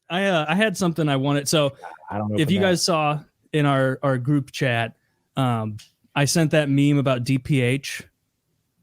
I had something I wanted. So I don't know if you guys saw in our group chat, I sent that meme about DPH,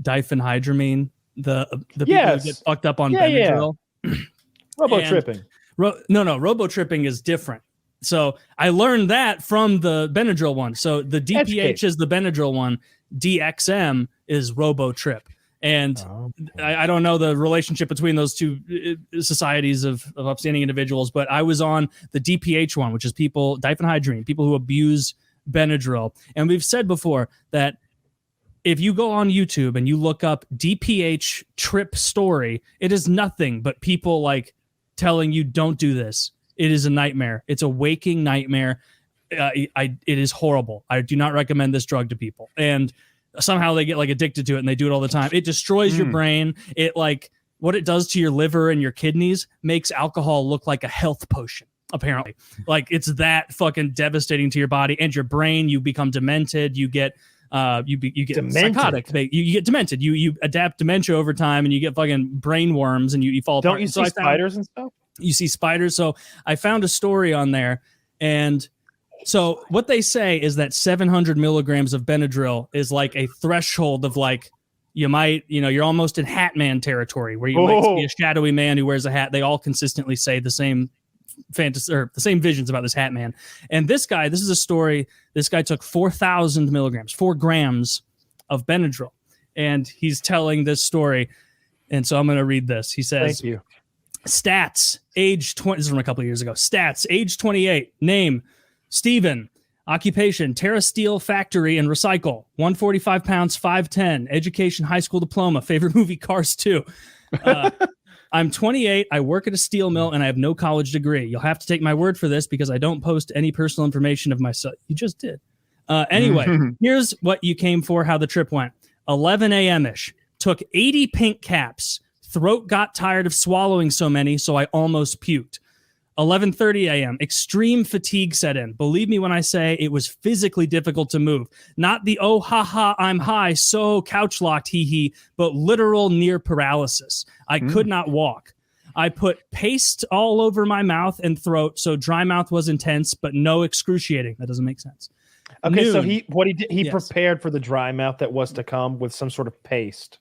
diphenhydramine, the people who get fucked up on Benadryl. Robo tripping. No, robo tripping is different. So I learned that from the Benadryl one. So the DPH is the Benadryl one. DXM is robo trip. And I don't know the relationship between those two societies of upstanding individuals, but I was on the DPH one, which is diphenhydramine, people who abuse Benadryl. And we've said before that if you go on YouTube and you look up DPH trip story, it is nothing but people like telling you don't do this. It is a nightmare. It's a waking nightmare. It is horrible. I do not recommend this drug to people. And somehow they get like addicted to it and they do it all the time. It destroys your brain. It like what it does to your liver and your kidneys makes alcohol look like a health potion. Apparently, like it's that fucking devastating to your body and your brain. You become demented. You get you get demented. Psychotic. You get demented. You adapt dementia over time and you get fucking brain worms and you fall apart. Don't you see spiders and stuff? You see spiders. So I found a story on there and. So what they say is that 700 milligrams of Benadryl is like a threshold of like, you're almost in Hat Man territory where you might see a shadowy man who wears a hat. They all consistently say the same fantasy or the same visions about this Hat Man. And this is a story. This guy took 4,000 milligrams, 4 grams of Benadryl. And he's telling this story. And so I'm going to read this. He says, thank you. Stats, age 20. This is from a couple of years ago. Stats, age 28. Name, Steven. Occupation, Terra Steel Factory and Recycle. 145 pounds, 5'10". Education, high school diploma. Favorite movie, Cars 2. I'm 28. I work at a steel mill and I have no college degree. You'll have to take my word for this because I don't post any personal information of myself. You just did. Anyway, here's what you came for, how the trip went. 11 a.m.-ish. Took 80 pink caps. Throat got tired of swallowing so many, so I almost puked. 11:30 a.m. Extreme fatigue set in. Believe me when I say it was physically difficult to move. Not the oh ha I'm high, so couch locked hee, but literal near paralysis. I could not walk. I put paste all over my mouth and throat, so dry mouth was intense, but no excruciating. That doesn't make sense. Okay, Noon. So he prepared for the dry mouth that was to come with some sort of paste.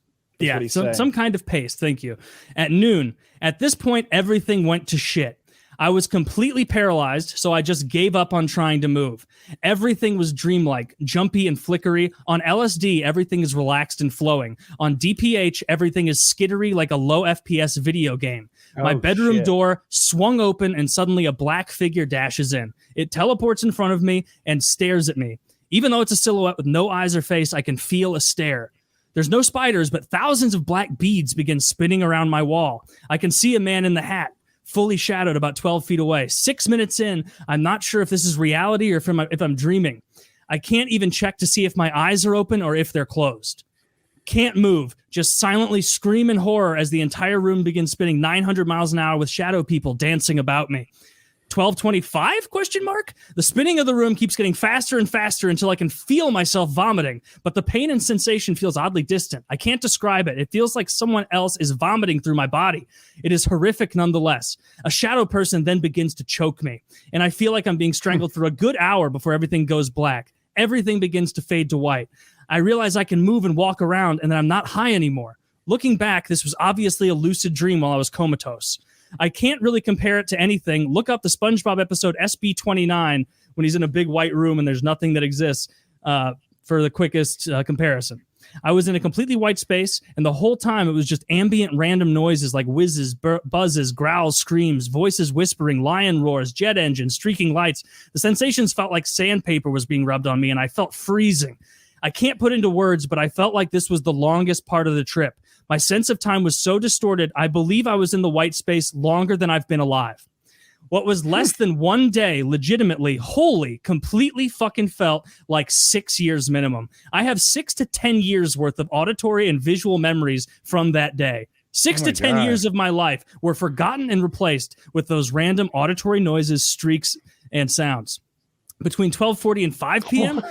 Some kind of paste. Thank you. At noon. At this point, everything went to shit. I was completely paralyzed, so I just gave up on trying to move. Everything was dreamlike, jumpy and flickery. On LSD, everything is relaxed and flowing. On DPH, everything is skittery like a low FPS video game. My bedroom door swung open and suddenly a black figure dashes in. It teleports in front of me and stares at me. Even though it's a silhouette with no eyes or face, I can feel a stare. There's no spiders, but thousands of black beads begin spinning around my wall. I can see a man in the hat, fully shadowed about 12 feet away. 6 minutes in, I'm not sure if this is reality or if I'm dreaming. I can't even check to see if my eyes are open or if they're closed. Can't move, just silently scream in horror as the entire room begins spinning 900 miles an hour with shadow people dancing about me. 12:25? The spinning of the room keeps getting faster and faster until I can feel myself vomiting, but the pain and sensation feels oddly distant. I can't describe it. It feels like someone else is vomiting through my body. It is horrific nonetheless. A shadow person then begins to choke me, and I feel like I'm being strangled for a good hour before everything goes black. Everything begins to fade to white. I realize I can move and walk around and that I'm not high anymore. Looking back, this was obviously a lucid dream while I was comatose. I can't really compare it to anything. Look up the SpongeBob episode SB29 when he's in a big white room and there's nothing that exists for the quickest comparison. I was in a completely white space, and the whole time it was just ambient random noises like whizzes, buzzes, growls, screams, voices whispering, lion roars, jet engines, streaking lights. The sensations felt like sandpaper was being rubbed on me, and I felt freezing. I can't put into words, but I felt like this was the longest part of the trip. My sense of time was so distorted, I believe I was in the white space longer than I've been alive. What was less than 1 day, legitimately, wholly, completely fucking felt like 6 years minimum. I have 6 to 10 years worth of auditory and visual memories from that day. 6 to 10 years of my life were forgotten and replaced with those random auditory noises, streaks, and sounds. Between 12:40 and 5 p.m.,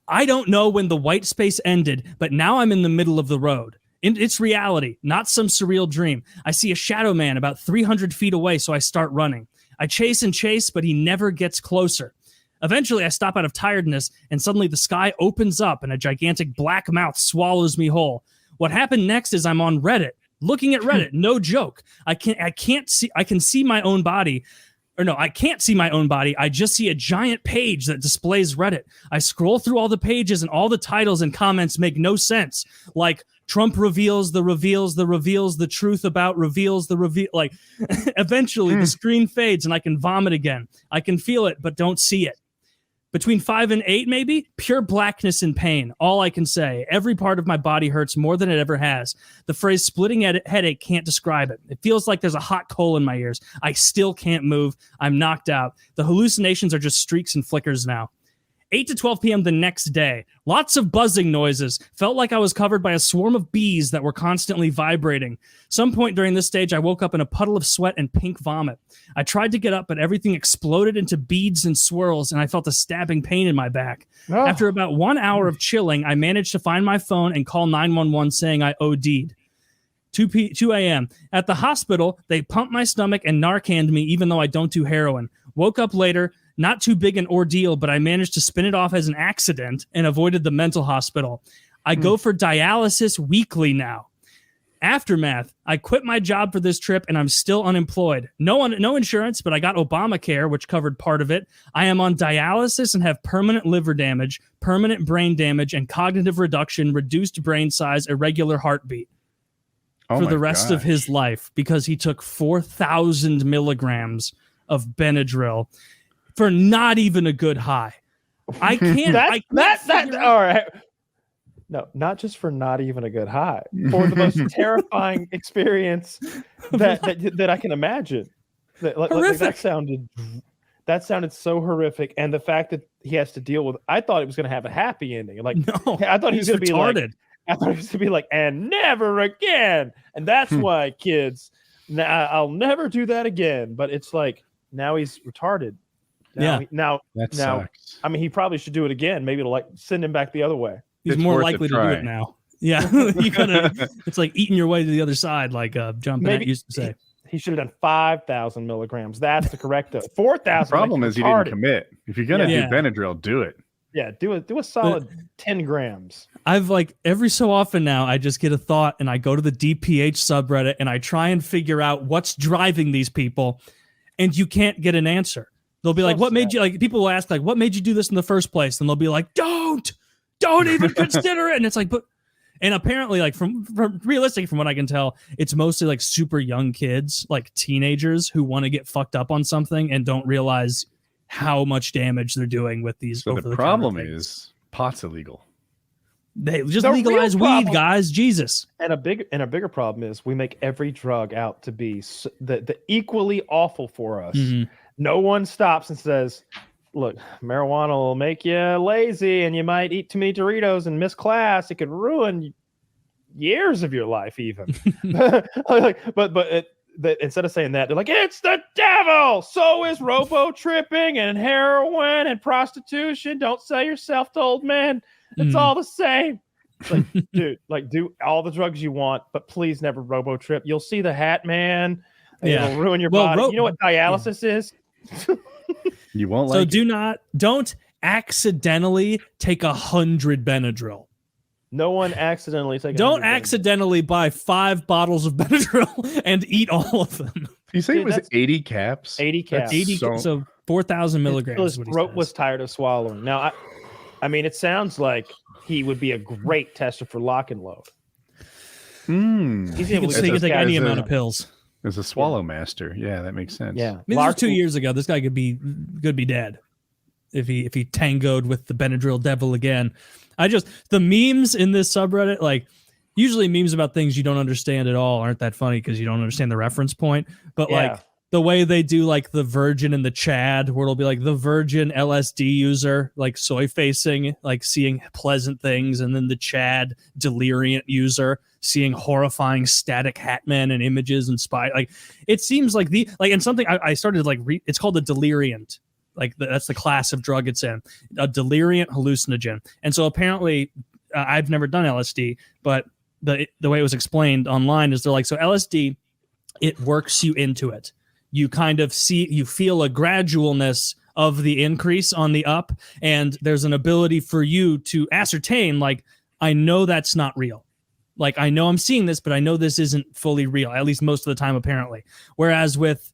I don't know when the white space ended, but now I'm in the middle of the road. It's reality, not some surreal dream. I see a shadow man about 300 feet away, so I start running. I chase and chase, but he never gets closer. Eventually, I stop out of tiredness, and suddenly the sky opens up and a gigantic black mouth swallows me whole. What happened next is I'm on Reddit, looking at Reddit. No joke. I can see my own body. Or no, I can't see my own body. I just see a giant page that displays Reddit. I scroll through all the pages and all the titles and comments make no sense. Like, Trump reveals the truth about reveals the reveal. Like, eventually the screen fades and I can vomit again. I can feel it, but don't see it. Between 5 and 8, maybe, pure blackness and pain. All I can say. Every part of my body hurts more than it ever has. The phrase splitting headache can't describe it. It feels like there's a hot coal in my ears. I still can't move. I'm knocked out. The hallucinations are just streaks and flickers now. 8 to 12 p.m. the next day. Lots of buzzing noises. Felt like I was covered by a swarm of bees that were constantly vibrating. Some point during this stage, I woke up in a puddle of sweat and pink vomit. I tried to get up, but everything exploded into beads and swirls, and I felt a stabbing pain in my back. Oh. After about 1 hour of chilling, I managed to find my phone and call 911 saying I OD'd. 2 a.m. At the hospital, they pumped my stomach and Narcaned me, even though I don't do heroin. Woke up later. Not too big an ordeal, but I managed to spin it off as an accident and avoided the mental hospital. I go for dialysis weekly now. Aftermath. I quit my job for this trip and I'm still unemployed. No insurance, but I got Obamacare, which covered part of it. I am on dialysis and have permanent liver damage, permanent brain damage, and cognitive reduction, reduced brain size, irregular heartbeat for the rest of his life because he took 4,000 milligrams of Benadryl for not even a good high. I can't. All right. No, not just for not even a good high, for the most terrifying experience that I can imagine. That sounded so horrific, and the fact that he has to deal with. I thought it was going to have a happy ending. Like, no, I thought he was going to be retarded. I thought he was going to be like, and never again. And that's why, kids, I'll never do that again. But it's like now he's retarded. Now, sucks. I mean, he probably should do it again. Maybe it'll like send him back the other way. He's more likely to do it now. Yeah, it's like eating your way to the other side, like John Bennett used to say. He should have done 5,000 milligrams. That's the correct 4,000. The problem is he didn't commit. If you're gonna do Benadryl, do it. Yeah, do a solid 10 grams. I've like every so often now, I just get a thought and I go to the DPH subreddit and I try and figure out what's driving these people, and you can't get an answer. They'll be like, what made you, like, people will ask, like, what made you do this in the first place? And they'll be like, don't even consider it. And it's like, but, and apparently, like, from realistically, from what I can tell, it's mostly like super young kids, like teenagers who want to get fucked up on something and don't realize how much damage they're doing with these. So the problem is pot's illegal. They just legalize weed, guys. Jesus. And a bigger problem is we make every drug out to be the equally awful for us. Mm-hmm. No one stops and says, look, marijuana will make you lazy and you might eat too many Doritos and miss class. It could ruin years of your life even. But instead of saying that, they're like, it's the devil. So is robo-tripping and heroin and prostitution. Don't sell yourself to old men. It's all the same. It's like, dude, like, do all the drugs you want, but please never robo-trip. You'll see the hat man. It'll ruin your body. You know what dialysis is? You won't like so don't accidentally take 100 Benadryl. No one accidentally take. Don't accidentally buy 5 bottles of Benadryl and eat all of them. You say it was 80 caps? 80 caps. 80, so 4,000 milligrams. His throat was tired of swallowing. Now, I mean, it sounds like he would be a great tester for lock and load. He can take any amount of pills. As a swallow master. Yeah, that makes sense. Yeah. I mean, this was 2 years ago. This guy could be dead if he tangoed with the Benadryl devil again. The memes in this subreddit, like, usually memes about things you don't understand at all aren't that funny because you don't understand the reference point. But like the way they do like the virgin and the Chad, where it'll be like the virgin LSD user, like soy facing, like seeing pleasant things, and then the Chad delirium user seeing horrifying static hat men and images and spy. Like, it seems like and something I started like it's called the deliriant. Like that's the class of drug it's in, a deliriant hallucinogen. And so apparently I've never done LSD, but the way it was explained online is they're like, so LSD, it works you into it. you kind of feel a gradualness of the increase on the up, and there's an ability for you to ascertain, like, I know that's not real. Like, I know I'm seeing this, but I know this isn't fully real, at least most of the time, apparently. Whereas with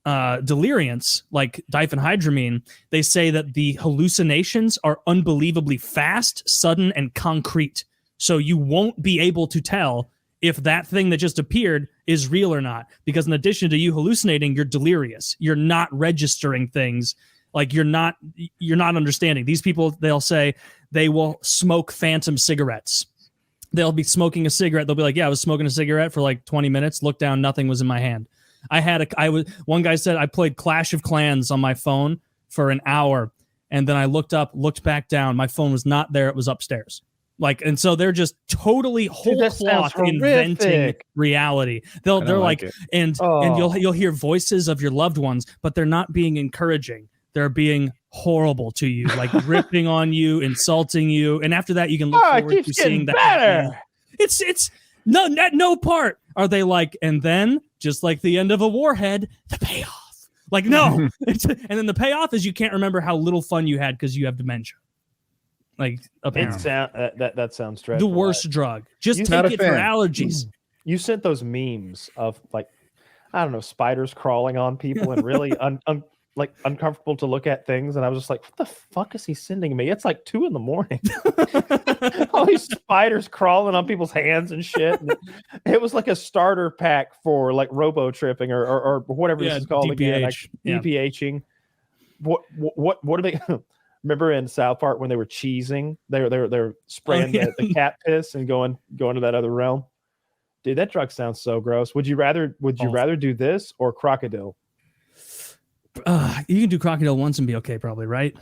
deliriants, like diphenhydramine, they say that the hallucinations are unbelievably fast, sudden, and concrete. So you won't be able to tell if that thing that just appeared is real or not. Because in addition to you hallucinating, you're delirious. You're not registering things. Like, you're not understanding. These people, they'll say they will smoke phantom cigarettes. They'll be smoking a cigarette. They'll be like, yeah, I was smoking a cigarette for like 20 minutes. Look down, nothing was in my hand. One guy said I played Clash of Clans on my phone for an hour, and then I looked back down. My phone was not there. It was upstairs. Like, and so they're just totally whole cloth inventing reality. They're like, and you'll hear voices of your loved ones, but they're not being encouraging. They're being horrible to you, like ripping on you, insulting you, and after that, you can look forward to seeing that. Better. It's no, at no part are they like, and then just like the end of a warhead, the payoff. Like, no, and then the payoff is you can't remember how little fun you had because you have dementia. Like, apparently, that sounds dreadful. The worst drug. Just take it for allergies. You sent those memes of, like, I don't know, spiders crawling on people and really like uncomfortable to look at things, and I was just like, what the fuck is he sending me? It's like 2 a.m. All these spiders crawling on people's hands and shit. And it was like a starter pack for like robo tripping or whatever this is called DPH. again, like DPHing. What do they remember in South Park when they were cheesing? They're spraying the cat piss and going to that other realm. Dude, that drug sounds so gross. Would you rather do this or crocodile? You can do crocodile once and be okay, probably, right?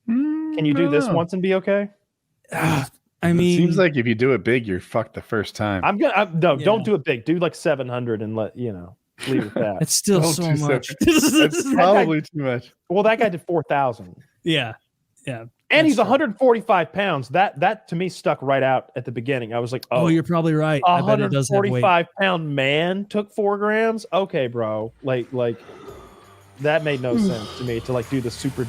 Can you do this once and be okay? I mean, it seems like if you do it big, you're fucked the first time. Don't do it big. Do like 700 and leave it at that. It's still so much. It's probably too much. Well, that guy did 4,000. Yeah. And he's 145 pounds. That to me stuck right out at the beginning. I was like, oh, you're probably right. A 145-pound man took 4 grams. Okay, bro. Like that made no sense to me to like do the super